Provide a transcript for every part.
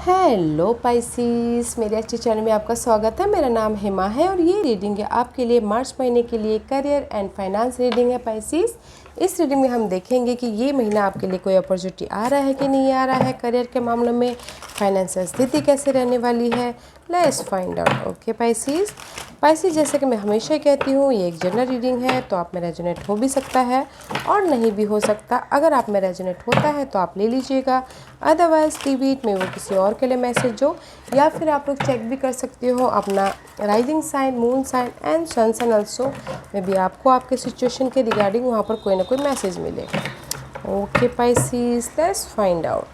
Hello Pisces, मेरे अच्छे channel में आपका स्वागत है। मेरा नाम हेमा है और ये रीडिंग है आपके लिए मार्च महीने के लिए करियर एंड फाइनेंस रीडिंग है पाइसिस। इस रीडिंग में हम देखेंगे कि ये महीना आपके लिए कोई अपॉर्चुनिटी आ रहा है कि नहीं आ रहा है, करियर के मामलों में फाइनेंशियल स्थिति कैसे रहने वाली है। Let's find out. Okay Pisces, जैसे कि मैं हमेशा कहती हूँ, ये एक जनरल रीडिंग है, तो आप में रेजोनेट हो भी सकता है और नहीं भी हो सकता। अगर आप में रेजोनेट होता है तो आप ले लीजिएगा, अदरवाइज लीव इट, में वो किसी और के लिए मैसेज हो। या फिर आप लोग चेक भी कर सकते हो अपना rising sign, moon sign and sun sign also, में भी आपको आपके सिचुएशन के रिगार्डिंग वहाँ पर कोई ना कोई मैसेज मिले। Okay Pisces, let's find out.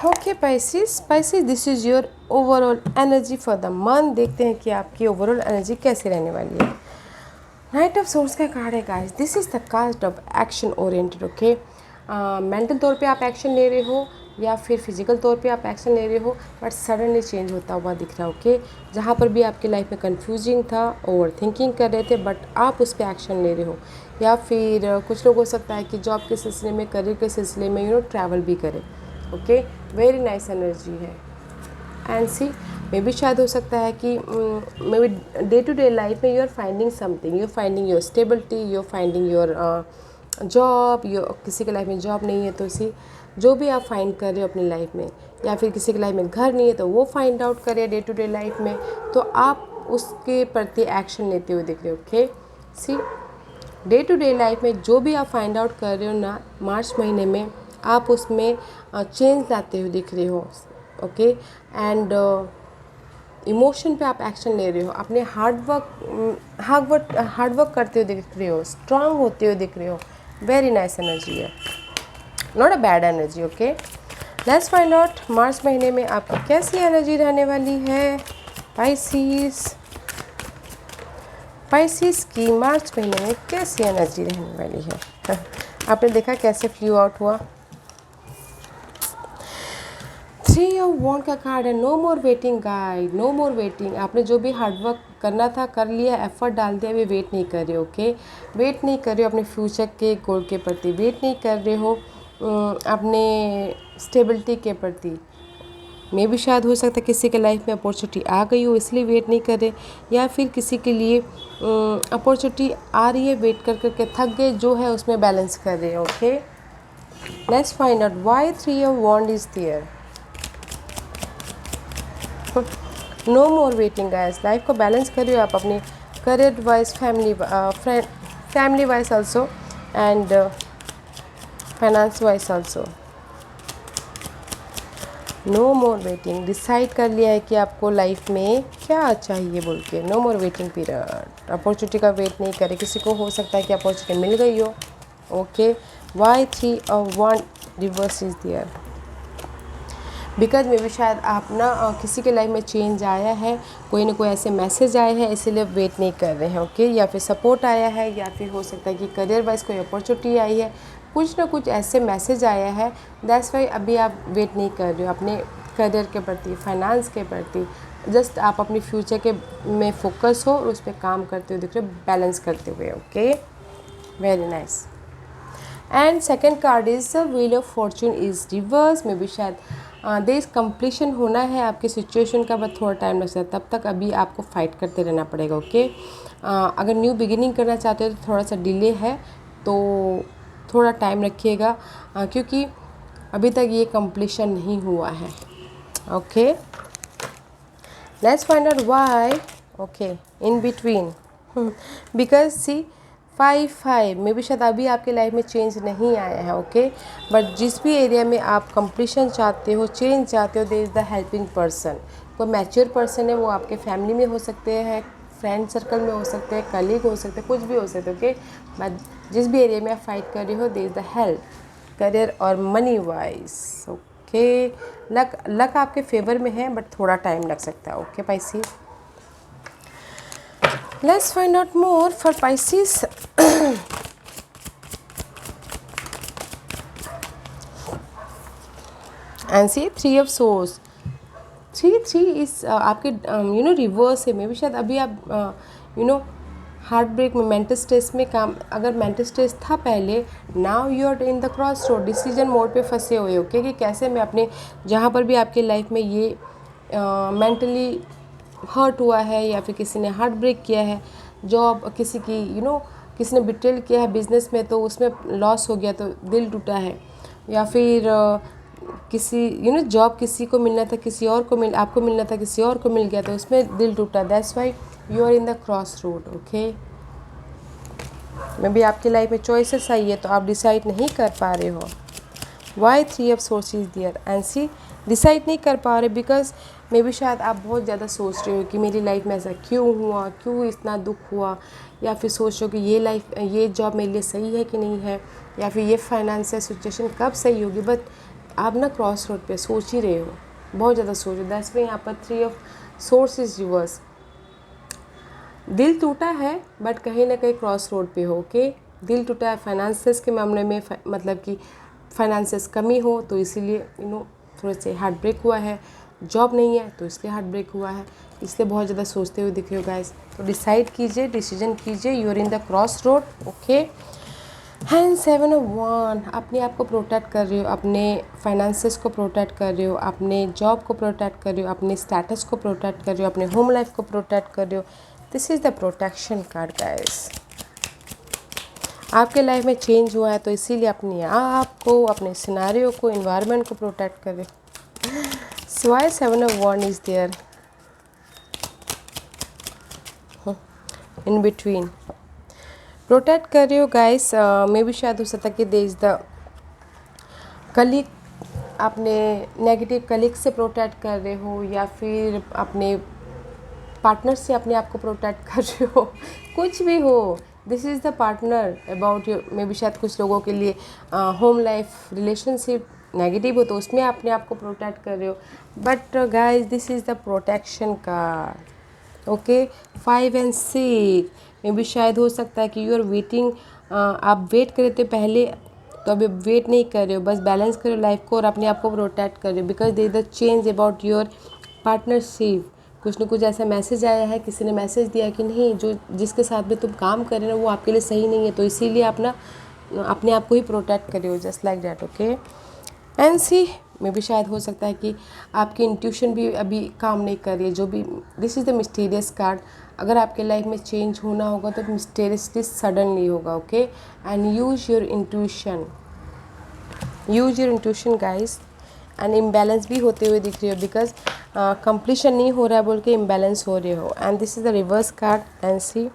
Okay Pisces, this is your overall energy for the month. देखते हैं कि आपकी ओवरऑल एनर्जी कैसे रहने वाली है। नाइट ऑफ सोर्स का कार्ड है guys. This is the card of action oriented. Okay, mental तौर पे आप एक्शन ले रहे हो या फिर फिजिकल तौर पे आप एक्शन ले रहे हो, बट सडनली चेंज होता हुआ दिख रहा है। ओके, जहाँ पर भी आपकी लाइफ में कंफ्यूजिंग था, ओवर थिंकिंग कर रहे थे, बट आप उस पर एक्शन ले रहे हो। या फिर कुछ लोग हो सकता है कि जॉब के सिलसिले में, करियर के सिलसिले में ट्रैवल भी करें। ओके, वेरी नाइस एनर्जी है। एंड सी, मे भी शायद हो सकता है कि maybe day to day life में you are finding something, you are finding your stability, you are finding your job. किसी के लाइफ में जॉब नहीं है तो उसी जो भी आप फाइंड कर रहे हो अपनी लाइफ में, या फिर किसी की लाइफ में घर नहीं है तो वो फाइंड आउट करें डे टू डे लाइफ में, तो आप उसके प्रति एक्शन लेते हुए दिख रहे हो। Okay, see, day to day life में जो भी आप फाइंड आउट कर रहे हो ना, मार्च महीने में आप उसमें चेंज लाते हुए दिख रहे हो। ओके, एंड इमोशन पे आप एक्शन ले रहे हो, अपने हार्ड वर्क करते हुए दिख रहे हो, स्ट्रांग होते हुए दिख रहे हो। वेरी नाइस एनर्जी है, not a bad energy. Okay, let's find out March महीने में आपकी कैसी एनर्जी रहने वाली है। पाइसिस की मार्च महीने में कैसी एनर्जी रहने वाली है। आपने देखा कैसे फ्लू आउट हुआ। 3 ऑफ वॉन्ड का कार्ड है। No more waiting guide, no more waiting. आपने जो भी हार्डवर्क करना था कर लिया, एफर्ट डाल दिया, अभी वेट नहीं कर रहे हो। ओके, वेट नहीं कर रहे हो अपने फ्यूचर के गोल के प्रति, वेट नहीं कर रहे हो अपने स्टेबिलिटी के प्रति। मे भी शायद हो सकता है किसी के लाइफ में अपॉर्चुनिटी आ गई हो इसलिए वेट नहीं कर रहे, या फिर किसी के लिए अपॉर्चुनिटी आ रही है, वेट कर करके थक गए, जो है उसमें बैलेंस कर रहे हो। Okay, let's find out why 3 of wand is there. No more waiting guys, life को बैलेंस करिए आप अपने career wise, family wise also, and finance wise also. No more waiting, decide कर लिया है कि आपको लाइफ में क्या चाहिए बोल के। No more waiting period, opportunity का वेट नहीं करे। किसी को हो सकता है कि अपॉर्चुनिटी मिल गई हो। Okay, why 3 of wand reverse is there, because may भी शायद आप ना किसी के लाइफ में चेंज आया है, कोई ना कोई ऐसे मैसेज आए हैं, इसीलिए वेट नहीं कर रहे हैं। ओके, या फिर सपोर्ट आया है, या फिर हो सकता है कि करियर वाइज कोई अपॉर्चुनिटी आई है, कुछ ना कुछ ऐसे मैसेज आया है, दैट्स वाई अभी आप वेट नहीं कर रहे हो अपने करियर के प्रति, फाइनेंस के प्रति। जस्ट आप अपनी फ्यूचर के में फोकस हो और उस पर काम करते हुए दिख रहे हो, बैलेंस करते हुए। Okay, very nice. And second card is the wheel of Fortune is reverse. में भी शायद देश कंप्लीशन होना है आपकी सिचुएशन का, बट थोड़ा टाइम लग सकता है, तब तक अभी आपको फाइट करते रहना पड़ेगा। ओके, अगर न्यू बिगिनिंग करना चाहते हो तो थोड़ा सा डिले है, तो थोड़ा टाइम रखिएगा, क्योंकि अभी तक ये कंप्लीशन नहीं हुआ है। Okay, let's find out why. Okay, in between, because see 5 में भी शायद अभी आपके लाइफ में चेंज नहीं आया है। ओके, बट जिस भी एरिया में आप कंप्लीशन चाहते हो, चेंज चाहते हो, there is the helping person. कोई मैच्योर पर्सन है, वो आपके फैमिली में हो सकते हैं, फ्रेंड सर्कल में हो सकते हैं, कलीग हो सकते हैं, कुछ भी हो सकते हैं। ओके, बट जिस भी एरिया में आप फाइट कर रहे हो, there is the help, career और मनी वाइज। ओके, लक आपके फेवर में है, बट थोड़ा टाइम लग सकता है। Okay Pisces, let's find out more for Pisces. And see 3 of swords, 3 is आपके रिवर्स है। मे भी शायद अभी आप हार्ट ब्रेक में, मेंटल स्ट्रेस में काम, अगर मेंटल स्ट्रेस था पहले, now you are in the cross road, decision mode पे फंसे हुए हो, कि कैसे मैं अपने, जहाँ पर भी आपकी लाइफ में ये मेंटली हर्ट हुआ है या फिर किसी ने हार्ट ब्रेक किया है, जॉब किसी की किसी ने बिट्रेल किया है बिजनेस में तो उसमें लॉस हो गया तो दिल टूटा है, या फिर किसी जॉब किसी को मिलना था किसी और को आपको मिलना था किसी और को मिल गया तो उसमें दिल टूटा, that's why you are in the cross road. Okay, maybe आपकी लाइफ में चॉइसेस आई है तो आप डिसाइड नहीं कर पा रहे हो। Why 3 of swords is there and see, decide नहीं कर पा रहे बिकॉज मे बी शायद आप बहुत ज़्यादा सोच रहे हो कि मेरी लाइफ में ऐसा क्यों हुआ, क्यों इतना दुख हुआ, या फिर सोच रहे हो कि ये जॉब मेरे लिए सही है कि नहीं है, या फिर ये फाइनेंशियल सिचुएशन कब सही होगी, बट आप ना क्रॉस रोड पे सोच ही रहे हो, बहुत ज़्यादा सोच रहे हो। दैट्स वाई यहाँ पर 3 ऑफ सोर्स इज रिवर्स। दिल टूटा है बट कहीं ना कहीं क्रॉस रोड पे हो। ओके, दिल टूटा है फाइनेंसेस के मामले में, मतलब कि फाइनेंसेस कमी हो तो इसीलिए थोड़े से हार्ट ब्रेक हुआ है, जॉब नहीं है तो इसलिए हार्ट ब्रेक हुआ है, इसलिए बहुत ज़्यादा सोचते हुए दिख रहे हो गाइस। तो डिसाइड कीजिए, डिसीजन कीजिए, you are in the cross road. Okay, hand 7 of wand, अपने आप को प्रोटेक्ट कर रहे हो, अपने फाइनेंसेस को प्रोटेक्ट कर रहे हो, अपने जॉब को प्रोटेक्ट कर रहे हो, अपने स्टेटस को प्रोटेक्ट कर रहे हो, अपने होम लाइफ को प्रोटेक्ट कर रहे हो। This is the protection card guys. आपके लाइफ में चेंज हुआ है तो इसीलिए अपने आप को, अपने सिनारियो को, इन्वायरमेंट को प्रोटेक्ट करें। सो वाई 7 of one is there in between, protect कर रहे हो गाइस। मे भी शायद हो सकता है कि दे इज़ द कलीग, अपने नेगेटिव कलीग से प्रोटेक्ट कर रहे हो, या फिर अपने पार्टनर से अपने आप को प्रोटेक्ट कर रहे हो, कुछ भी हो, this is the partner about your. May be शायद कुछ लोगों के लिए होम लाइफ रिलेशनशिप नेगेटिव हो तो उसमें अपने आप को प्रोटेक्ट कर रहे हो, but guys this is the protection card. Okay, 5 and 6, may be शायद हो सकता है कि यू आर वेटिंग, आप वेट कर रहे थे पहले तो अभी वेट नहीं कर रहे हो, बस बैलेंस करो लाइफ को और अपने आप को प्रोटेक्ट कर रहे हो, because they is the change about your partnership. कुछ न कुछ ऐसा मैसेज आया है, किसी ने मैसेज दिया कि नहीं, जो जिसके साथ में तुम काम कर रहे हो वो आपके लिए सही नहीं है, तो इसीलिए अपने आप को ही प्रोटेक्ट कर रहे हो, just like that. Okay, and see, में भी शायद हो सकता है कि आपकी इंट्यूशन भी अभी काम नहीं कर रही है, जो भी, this is the mysterious card. अगर आपके लाइफ में चेंज होना होगा तो मिस्टीरियसली सडनली होगा। Okay, and use your intuition, use your intuition guys. And imbalance भी होते हुए दिख रही हो, बिकॉज कंप्लीशन नहीं हो रहा है बोल के इम्बैलेंस हो रहे हो, and this is the reverse card. And see,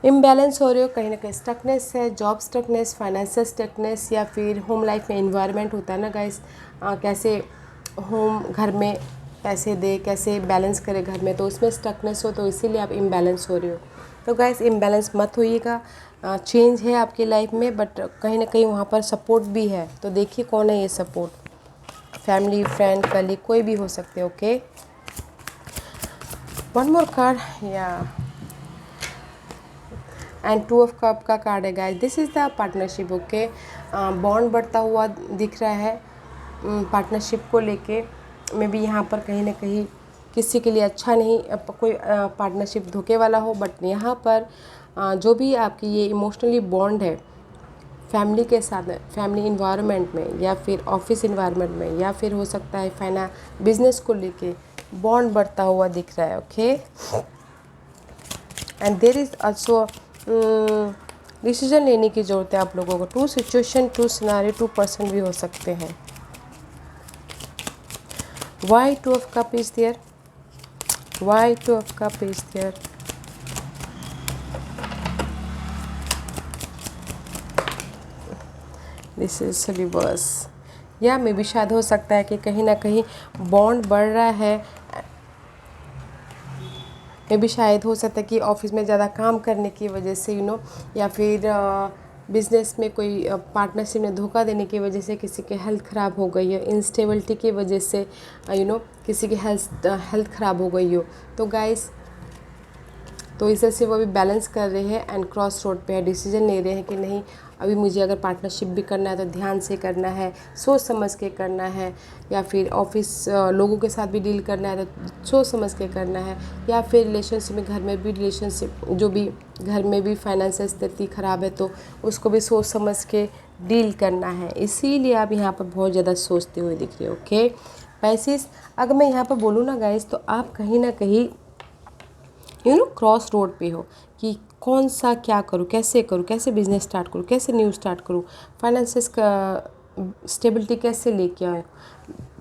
imbalance हो रहे हो, कहीं ना कहीं स्टकनेस है, जॉब स्टकनेस, फाइनेंशियल स्टकनेस, या फिर होम लाइफ में इन्वायरमेंट होता है ना गाइस, कैसे होम घर में पैसे दे, कैसे बैलेंस करे घर में, तो उसमें स्टकनेस हो तो इसीलिए आप इम्बैलेंस हो रहे हो। तो गाइस इम्बैलेंस मत होइएगा, चेंज है आपकी लाइफ में, बट कहीं ना कहीं वहाँ पर सपोर्ट भी है, तो देखिए कौन है ये सपोर्ट, फैमिली, फ्रेंड, कलीग, कोई भी हो सकते हैं। ओके, वन मोर कार्ड, या एंड 2 ऑफ कप का कार्ड है guys. This is the partnership. Okay, bond बढ़ता हुआ दिख रहा है पार्टनरशिप को लेके, मे बी यहाँ पर कहीं ना कहीं किसी के लिए अच्छा नहीं, कोई पार्टनरशिप धोखे वाला हो, बट यहाँ पर जो भी आपकी ये इमोशनली बॉन्ड है फैमिली के साथ, फैमिली इन्वायरमेंट में, या फिर ऑफिस इन्वायरमेंट में, या फिर हो सकता है बिजनेस को लेके बॉन्ड बढ़ता हुआ दिख रहा है। Okay, and there is also decision लेने की ज़रूरत है आप लोगों को। 2 सिचुएशन, 2 सिनारियो, 2 पर्सन भी हो सकते हैं। Why 2 of cup is there, why 2 of cup is there, this is reverse. या मे भी शायद हो सकता है कि कहीं ना कहीं बॉन्ड बढ़ रहा है, मे भी शायद हो सकता है कि ऑफिस में ज़्यादा काम करने की वजह से या फिर बिज़नेस में कोई पार्टनरशिप में धोखा देने की वजह से किसी की हेल्थ ख़राब हो गई है, इंस्टेबिलिटी की वजह से किसी की हेल्थ ख़राब हो गई हो, तो गाइस तो इस तरह से वो भी बैलेंस कर रहे हैं एंड क्रॉस रोड पे है, डिसीजन ले रहे हैं कि नहीं अभी मुझे अगर पार्टनरशिप भी करना है तो ध्यान से करना है, सोच समझ के करना है, या फिर ऑफिस लोगों के साथ भी डील करना है तो सोच समझ के करना है, या फिर रिलेशनशिप में, घर में भी रिलेशनशिप, जो भी घर में भी फाइनेंशियल स्थिति ख़राब है तो उसको भी सोच समझ के डील करना है। इसीलिए आप यहाँ पर बहुत ज़्यादा सोचते हुए दिख रहे हो। ओके पैसिस, अगर मैं यहाँ पर बोलूँ ना गाइस, तो आप कहीं ना कहीं क्रॉस रोड पे हो कि कौन सा क्या करूँ, कैसे बिजनेस स्टार्ट करूँ, कैसे न्यू स्टार्ट करूँ, फाइनेंसेस का स्टेबिलिटी कैसे लेके आऊँ।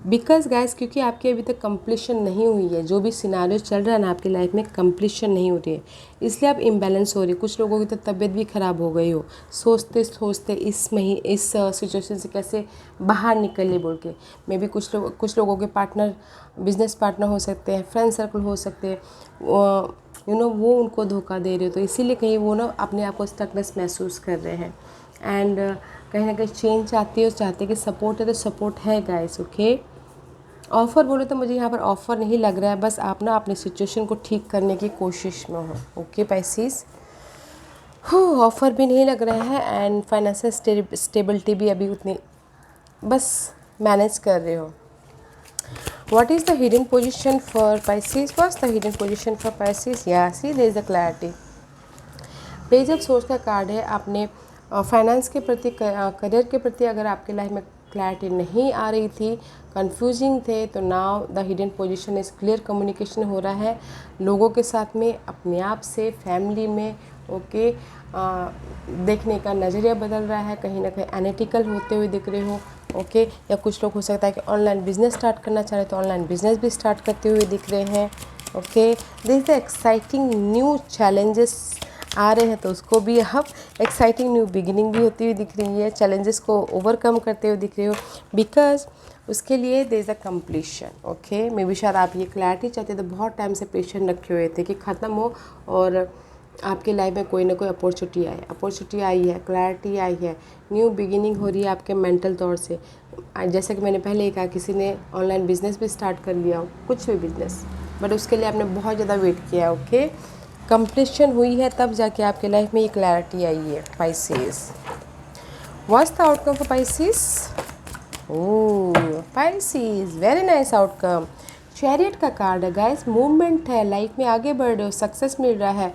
बिकॉज गाइस, क्योंकि आपकी अभी तक कंप्लीशन नहीं हुई है, जो भी सिनारियो चल रहा है ना आपकी लाइफ में, कंप्लीशन नहीं हो रही है, इसलिए आप इम्बैलेंस हो रही है। कुछ लोगों की तो तबीयत भी ख़राब हो गई हो, सोचते सोचते इस सिचुएशन से कैसे बाहर निकले बोल के। मे बी कुछ लोगों के पार्टनर, बिजनेस पार्टनर हो सकते हैं, फ्रेंड सर्कल हो सकते हैं, वो उनको धोखा दे रहे हो, तो इसीलिए कहीं वो ना अपने आप को स्टकनेस महसूस कर रहे हैं। एंड कहीं ना कहीं चेंज चाहती है, चाहते कि सपोर्ट है, तो सपोर्ट है गाइस। ओके ऑफ़र बोले तो मुझे यहाँ पर ऑफ़र नहीं लग रहा है, बस आप ना अपनी सिचुएशन को ठीक करने की कोशिश में हो। ओके पैसिस, ऑफ़र भी नहीं लग रहा है एंड फाइनेंशियल स्टेबिलिटी भी अभी उतनी, बस मैनेज कर रहे हो। What is the hidden position for Pisces? What's the hidden position for Pisces? Yeah, see there is the clarity. Page of source का कार्ड है। आपने फाइनेंस के प्रति, करियर के प्रति अगर आपके लाइफ में क्लैरिटी नहीं आ रही थी, कंफ्यूजिंग थे, तो now the hidden position is clear communication हो रहा है लोगों के साथ में, अपने आप से, फैमिली में। ओके देखने का नज़रिया बदल रहा है, कहीं ना कहीं एनालिटिकल होते हुए दिख रहे हो। ओके या कुछ लोग हो सकता है कि ऑनलाइन बिजनेस स्टार्ट करना चाह रहे तो ऑनलाइन बिजनेस भी स्टार्ट करते हुए दिख रहे हैं। Okay this is the exciting new challenges आ रहे हैं, तो उसको भी अब एक्साइटिंग न्यू बिगिनिंग भी होती हुई दिख रही है, चैलेंजेस को ओवरकम करते हुए दिख रहे हो, बिकॉज उसके लिए there is a completion. Okay maybe शायद आप ये क्लैरिटी चाहते तो बहुत टाइम से पेशेंट रखे हुए थे कि ख़त्म हो और आपके लाइफ में कोई ना कोई अपॉर्चुनिटी आई है, क्लैरिटी आई है, न्यू बिगिनिंग हो रही है आपके मेंटल तौर से। जैसे कि मैंने पहले ही कहा, किसी ने ऑनलाइन बिजनेस भी स्टार्ट कर लिया हो, कुछ भी बिजनेस, बट उसके लिए आपने बहुत ज़्यादा वेट किया। ओके कंप्लीशन हुई है, तब जाके आपके लाइफ में ये क्लैरिटी आई है। Pisces, what's the outcome for Pisces? Oh Pisces, very nice outcome. Chariot का कार्ड है गाइस, मूवमेंट है, लाइफ में आगे बढ़ रहे हो, सक्सेस मिल रहा है,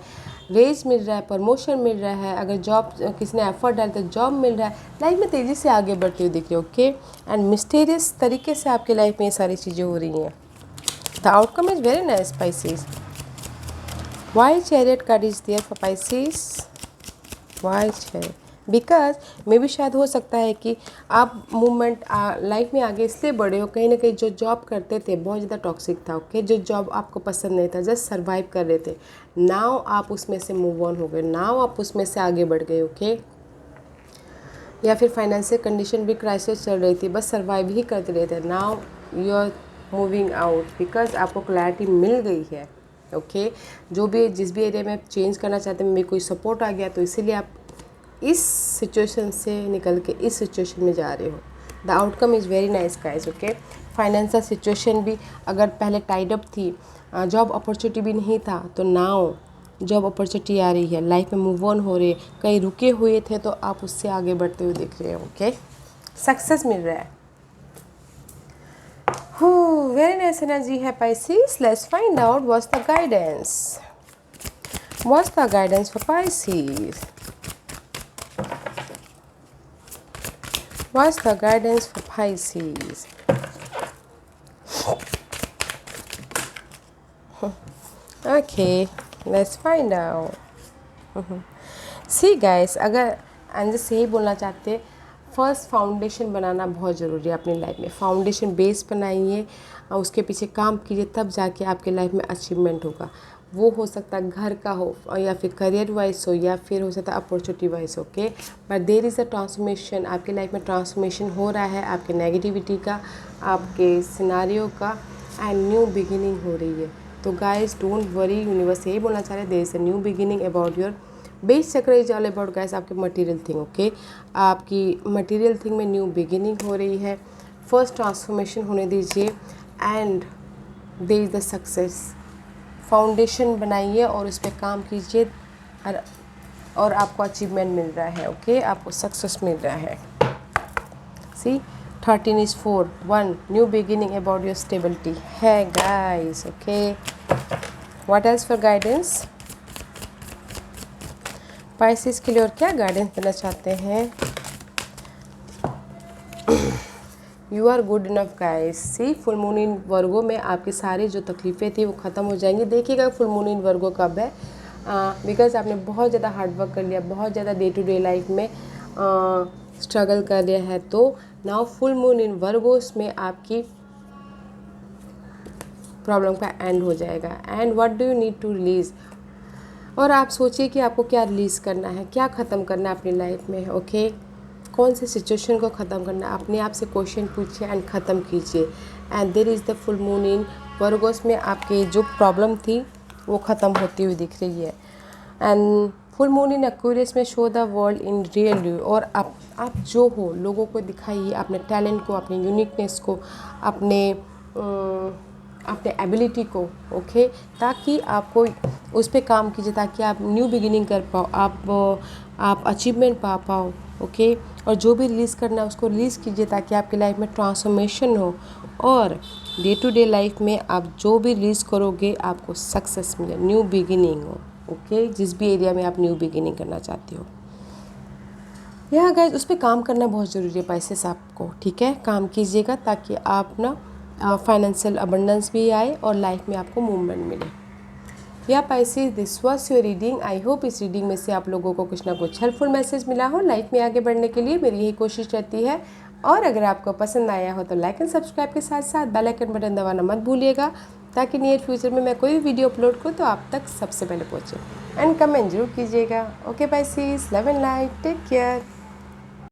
रेज मिल रहा है, प्रमोशन मिल रहा है, अगर जॉब किसी ने एफर्ट डाला तो जॉब मिल रहा है, लाइफ में तेज़ी से आगे बढ़ते हुए दिख रहे हो। ओके एंड मिस्टीरियस तरीके से आपके लाइफ में ये सारी चीज़ें हो रही हैं। The outcome is very nice Pisces. Why Chariot card is there for Pisces? Why Chariot? Because may भी शायद हो सकता है कि आप मूवमेंट लाइफ में आगे इसलिए बढ़े हो, कहीं ना कहीं जो जॉब करते थे बहुत ज़्यादा टॉक्सिक था। ओके जो जॉब आपको पसंद नहीं था, जस्ट सर्वाइव कर रहे थे, नाउ आप उसमें से मूव ऑन हो गए, नाउ आप उसमें से आगे बढ़ गए। ओके या फिर फाइनेंशियल कंडीशन भी क्राइसिस चल रही थी, बस सर्वाइव ही करते रहे थे, now you are moving out because आपको क्लैरिटी मिल गई है। ओके जो भी जिस भी एरिया में आप चेंज करना चाहते हैं, मेरे कोई सपोर्ट आ गया, तो इसीलिए आप इस सिचुएशन से निकल के इस सिचुएशन में जा रहे हो। The outcome is very nice guys. Okay financial situation भी अगर पहले टाइड अप थी, जॉब अपॉर्चुनिटी भी नहीं था, तो नाउ जॉब अपॉर्चुनिटी आ रही है, लाइफ में मूव ऑन हो रहे, कहीं रुके हुए थे तो आप उससे आगे बढ़ते हुए दिख रहे हो। ओके सक्सेस मिल रहा है। वेरी नाइस एनर्जी है Pisces. Let's find out what's the guidance. What's the guidance for Pisces? What's the guidance for Pisces? Okay, let's find out. See guys, अगर अंदर से ही बोलना चाहते, फर्स्ट फाउंडेशन बनाना बहुत ज़रूरी है अपनी लाइफ में। फाउंडेशन बेस बनाइए और उसके पीछे काम कीजिए, तब जाके आपके लाइफ में अचीवमेंट होगा। वो हो सकता है घर का हो, या फिर करियर वाइज हो, या फिर हो सकता है opportunity wise. Okay but there is a transformation, आपके लाइफ में ट्रांसफॉर्मेशन हो रहा है, आपके नेगेटिविटी का, आपके सिनारियो का, एंड न्यू बिगिनिंग हो रही है। तो गाइज डोंट वरी, यूनिवर्स यही बोलना चाह रहे हैं, there is a new beginning about your base chakra is all about guys आपके मटेरियल थिंग। ओके आपकी मटेरियल थिंग में न्यू बिगिनिंग हो रही है, फर्स्ट ट्रांसफॉर्मेशन होने दीजिए and there is the success. Foundation बनाइए और उस पर काम कीजिए, और आपको अचीवमेंट मिल रहा है, ओके, आपको सक्सेस मिल रहा है। See 13 is 4 1 new beginning about your stability है guys, okay. What else for guidance? Pisces के लिए और क्या गाइडेंस देना चाहते हैं? You are good enough guys. See full moon in Virgo में आपकी सारी जो तकलीफ़ें थी वो ख़त्म हो जाएंगी। देखिएगा फुल मून इन वर्गो कब है, बिकॉज आपने बहुत ज़्यादा हार्डवर्क कर लिया, बहुत ज़्यादा डे टू डे लाइफ में स्ट्रगल कर लिया है। तो now full moon in Virgos में आपकी प्रॉब्लम का एंड हो जाएगा। And what do you need to release, और आप सोचिए कि आपको क्या रिलीज़ करना है, क्या ख़त्म करना है अपनी लाइफ में, ओके। कौन से सिचुएशन को ख़त्म करना है, अपने आप से क्वेश्चन पूछिए एंड ख़त्म कीजिए। And there is the full moon in Virgos में आपकी जो प्रॉब्लम थी वो ख़त्म होती हुई दिख रही है। And full moon in Aquarius में show the world in real you, और आप जो हो लोगों को दिखाइए, अपने टैलेंट को, अपने यूनिकनेस को, अपने एबिलिटी को, ओके, ताकि आपको उस पर काम कीजिए, ताकि आप न्यू बिगिनिंग कर पाओ, आप अचीवमेंट पा पाओ, ओके। और जो भी रिलीज़ करना है उसको रिलीज़ कीजिए ताकि आपकी लाइफ में ट्रांसफॉर्मेशन हो, और डे टू डे लाइफ में आप जो भी रिलीज़ करोगे आपको सक्सेस मिले, न्यू बिगिनिंग हो, ओके। जिस भी एरिया में आप न्यू बिगिनिंग करना चाहते हो, यहाँ गाइस उस पर काम करना बहुत ज़रूरी है पाइसेस आपको, ठीक है। काम कीजिएगा ताकि आप ना फाइनेंशियल अबंडेंस भी आए और लाइफ में आपको मूवमेंट मिले। या Pisces, this was your reading. I hope इस रीडिंग में से आप लोगों को कुछ ना कुछ हेल्पफुल मैसेज मिला हो। लाइफ में आगे बढ़ने के लिए मेरी यही कोशिश रहती है। और अगर आपको पसंद आया हो तो लाइक एंड सब्सक्राइब के साथ साथ बेल आइकन बटन दबाना मत भूलिएगा, ताकि नियर फ्यूचर में मैं कोई भी वीडियो अपलोड करूँ तो आप तक सबसे पहले पहुँचे। एंड कमेंट जरूर कीजिएगा। Okay Pisces, love and light, take care.